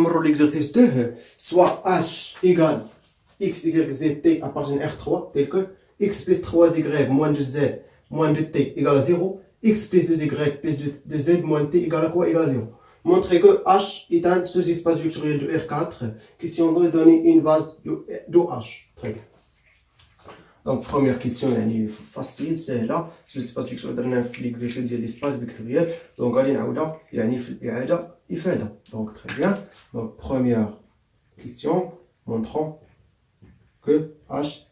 نمروا l'exercice 2 soit h égale x, y, z, t appartient à R3 tel que x plus 3y moins 2z moins 2t égale à 0, x plus 2y plus 2z moins t égale à quoi? Égale à 0. Montrez que h est un sous-espace vectoriel de R4 qui si on doit donner une base de h. Très bien. Donc première question facile, c'est là sous-espace vectoriel في l'exercice ديال l'espace vectoriel. Donc غادي نعاودها يعني في الإعادة إفادة. Donc très bien. Donc première question montrant que h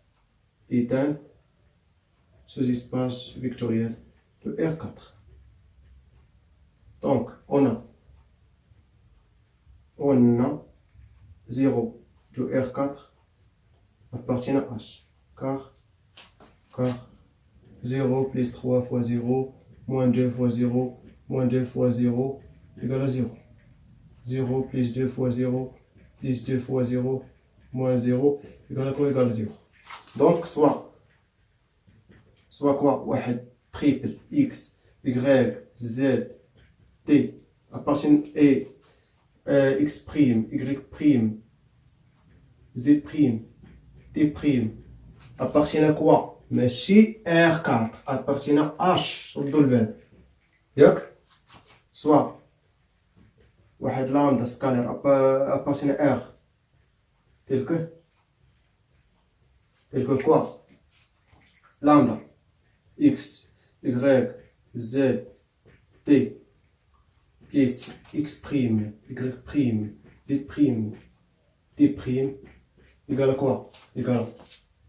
est un sous-espace vectoriel de R4. Donc on a 0 de R4 appartient à H, car 0 plus 3 fois 0, moins 2 fois 0, moins 2 fois 0 égale à 0. 0 plus 2 fois 0, plus 2 fois 0, moins 0 égale à quoi? Égale à 0. Donc soit quoi? واحد triple x, y, z, t appartient à x prime, y prime, z prime, t prime appartient à quoi? ماشي R4 appartient à H ردوا البال ياك soit واحد lambda scalaire appartient à R tel que quoi? Lambda x, y, z, t plus x prime, y prime, z prime, t prime égale à quoi? Égale à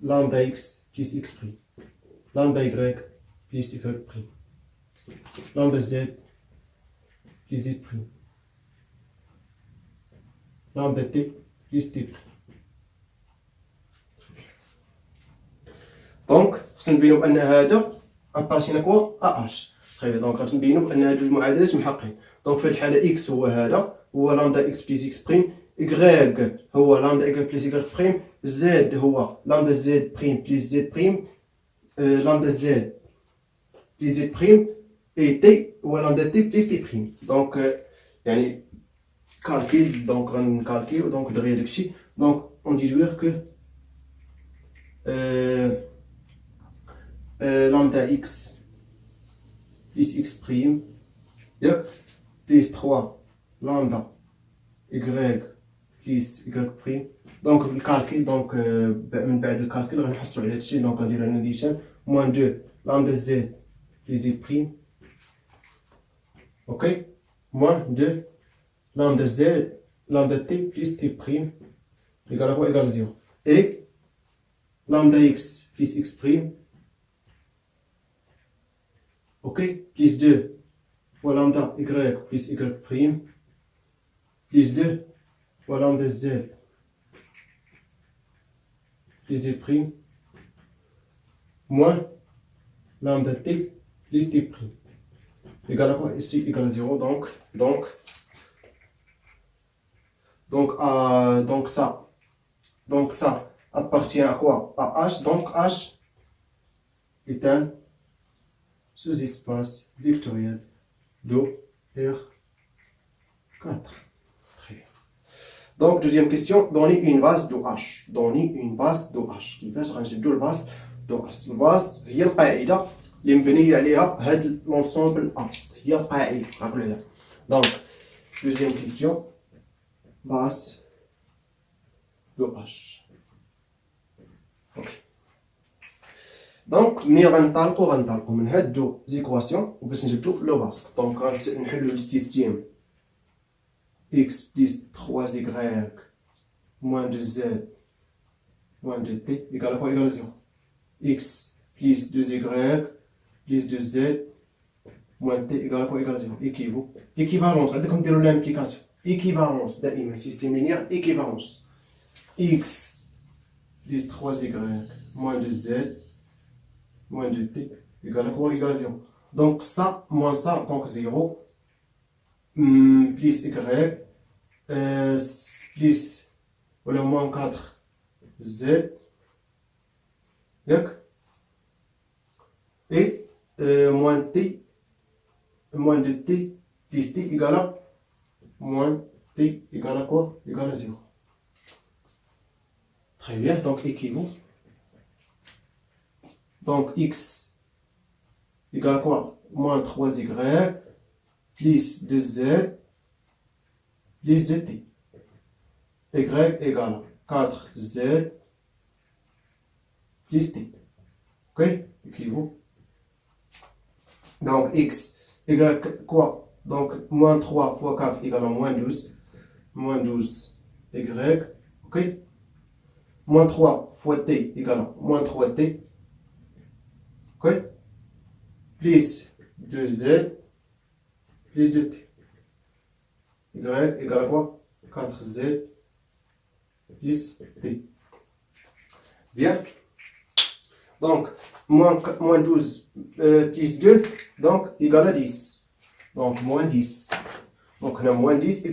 lambda x plus x prime, lambda y plus y prime, lambda z plus z prime, lambda t plus t prime. دونك خصنا نبينو بان هذا ابارتينا كوا ا اش. طيب دونك غادي نبينو بان هاد جوج معادلات محققين. دونك في هاد الحاله اكس هو هذا هو لامدا اكس بلس اكس بريم، اكغيك هو لامدا اكغيك بلس اكغيك بريم، زد هو لامدا زد بريم بلس زد بريم، لامدا زد بلس زد بريم، اي تي هو لامدا تي بلس تي بريم. دونك يعني كالكيل دونك غنكالكيو دونك دغيا داكشي. دونك اون ديدوير كو lambda x plus x prime plus 3 lambda y plus y prime. دونك بالكالكيل دونك من بعد الكالكيل غنحصلوا على هادشي. دونك غندير هنا نيشان موان 2 lambda z plus z prime اوكي موان 2 lambda z lambda t plus t prime égale à quoi? Égale à 0. et lambda x plus x prime ok plus 2 fois lambda y plus y prime plus 2 fois lambda z plus z prime moins lambda t plus t prime égale à quoi? Ici égale à 0. Donc ça appartient à quoi? À H. Donc H est un sous-espace vectoriel de R4. Très bien. Donc deuxième question, donner une base de H. Donner une base de H. كيفاش غنجبدو الباس دو H؟ الباس هي القاعدة اللي مبنية عليها هاد لونسومبل H. هي القاعدة عقلوا عليها. Donc deuxième question, base de H. Ok. دونك ملي غنطلقو من هاد دو زيكواسيون باش نجبدو لو باس. دونك غنحلو السيستيم x plus 3y moins 2z moins 2t égale à quoi? Égale à 0. x plus 2y plus 2z moins t égale à quoi? Égale à 0. équivalence عندكم نديرو لامبليكاسيون. équivalence دائما سيستيم لينير équivalence x plus 3y moins 2z moins 2t égale à quoi? Égale à 0. Donc ça, moins ça, donc 0, plus y, plus, voilà, moins 4z, et moins t, moins 2t, plus t égale à moins t t égale à quoi? Égale à 0. Très bien, donc équivaut. Donc x égale à quoi? Moins 3y plus 2z plus 2t. Y égale à 4z plus t. Ok? Équivaut. Donc x égale à quoi? Donc moins 3 fois 4 égale à moins 12. Moins 12 y. Ok? Moins 3 fois t égale à moins 3t. Ok? Plus 2z plus 2t. Y égale à quoi? 4z plus t. Bien. Donc, moins 12 plus 2, donc égale à 10. Donc, moins 10. Donc, on a moins 10 y.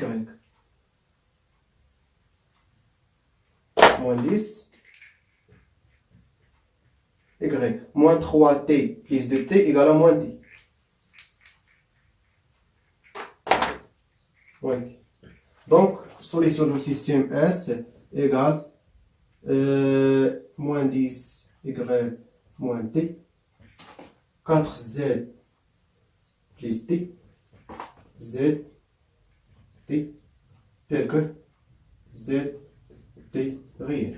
Moins 10 y. Moins 3t plus 2t égale à moins t. Moins t. Donc, solution du système S égale moins 10 y moins t, 4z plus t, z t, tel que z t réel.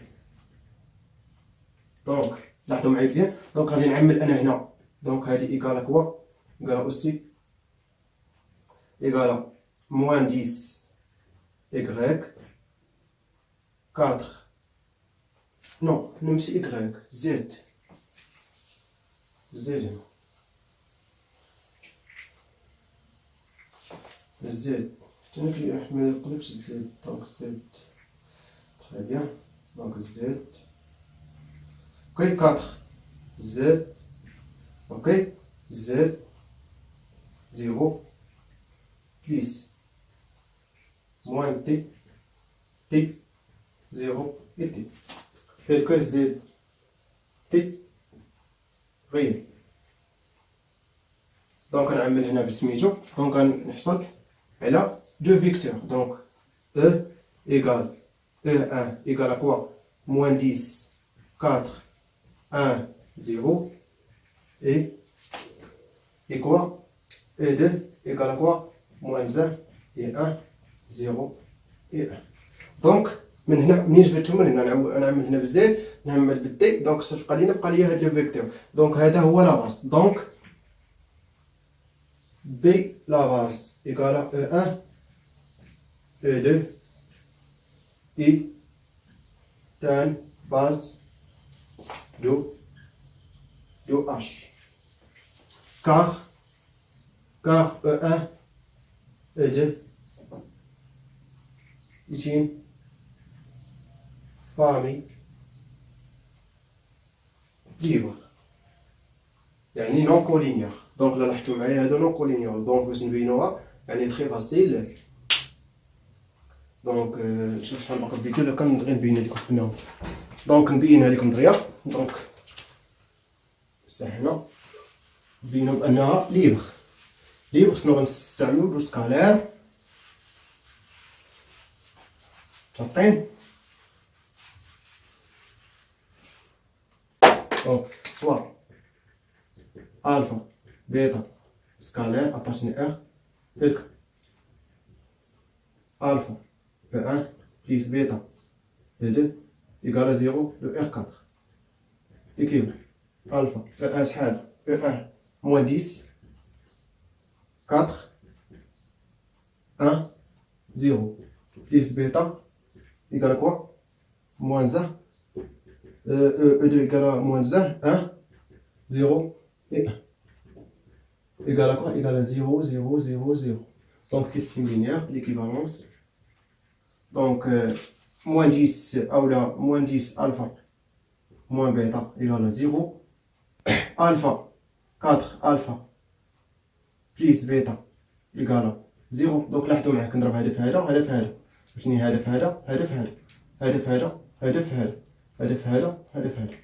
Donc, لاحظوا معايا مزيان. دونك غادي نعمل انا هنا. دونك هادي ايكالا كوا؟ ايكالا اوسي ايكالا موان 10 y 4. Non, نمشي y z هنا z تنك ما يقلبش z. دونك z très bien. Donc z ok 4 z ok z 0 plus moins t t 0 et t tel que z t réel. Donc غنعمل هنا بسميتو. دونك غنحصل على deux vecteurs. Donc e égale e1 égale à quoi? Moins 10 4 1 0 et quoi? E2 égale à quoi? Moins 1 et 1 0 et 1. Donc من هنا منين جبتهم؟ من هنا نعمل هنا بالزيت نعمل بالتي. دونك بقى لي هاد لو فيكتور. دونك هذا هو لا باس. دونك B la base égale à E1 E2 et tan base de H. Car E1 E2 est une famille libre. يعني non collinéaire. دونك لا لاحظتوا معايا هادو نون كولينيور. دونك باش نبينوها يعني تري فاسيل. دونك شوف شحال باقي فيديو لو كان غير نبين لكم حناهم. دونك نبينها لكم دغيا. دونك سهله نبينو بانها ليبر. ليبر شنو غنستعملو؟ دو سكالير متفقين. دونك سوا الفا بيتا scalaire appartenant à R tel que alpha E1 plus bêta E2 égale à 0 de R4. Équivalent alpha E1 شحال E1 moins 10 4 1 0 plus bêta égale à quoi? Moins 1 E2 égale à moins 1 1 0 et 1 égale à quoi? Égale à 0, 0, 0, 0. Donc système linéaire, l'équivalence. Donc moins 10 là, moins 10 alpha moins bêta égale à 0. Alpha 4 alpha plus bêta égale à 0. Donc لاحظوا معايا كنضرب هذا في هذا هذا في هذا. شنو هذا في هذا هذا في هذا هذا في هذا هذا في هذا هذا في هذا هذا في هذا.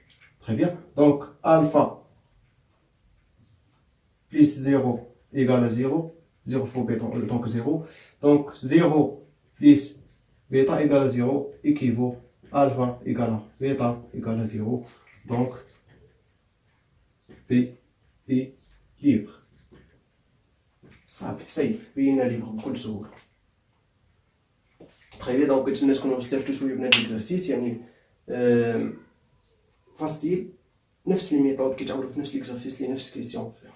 Très bien. Donc alpha plus 0 égale à 0. 0 fois bêta, donc 0. Donc 0 plus bêta égale à 0 équivaut alpha égale à bêta égale à 0. Donc, P est libre. صافي سي بينا ليبر بكل سهولة. Très bien, donc نتمنى تكونوا استفدتوا شوية من هاد ليكزارسيس يعني فاسيل نفس لي ميثود كيتعاودوا في نفس ليكزارسيس لي نفس الكيسيون فيها.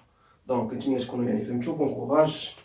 دونك نتمنى تكونوا يعني فهمتوا. بون كوراج.